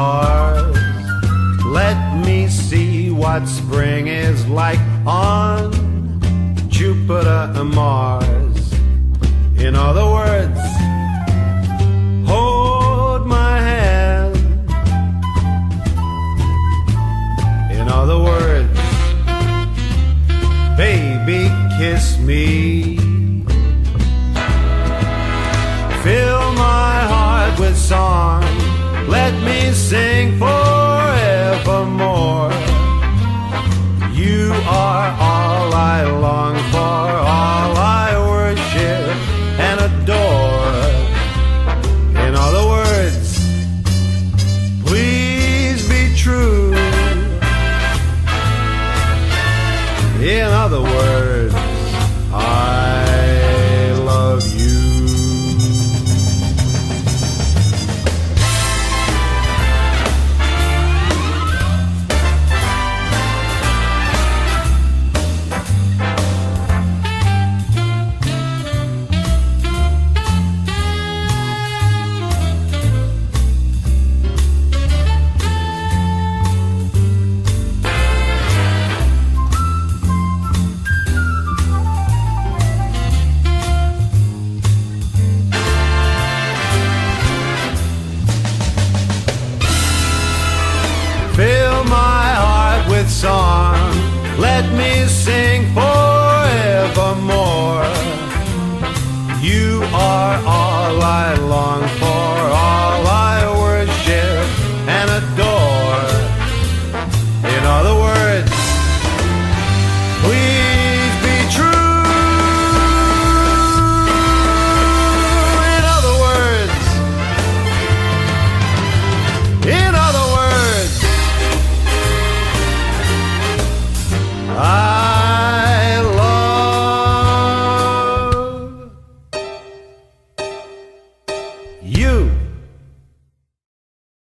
stars. Let me see what spring is like on Jupiter and Mars. In other words, hold my hand. In other words, baby, kiss me. Fill my heart with song. Let me sing forevermore. You are all I long for, all I worship and adore. In other words, please be true. In other words, I love you. Fill my heart with song. Let me sing forevermore. You are all I love.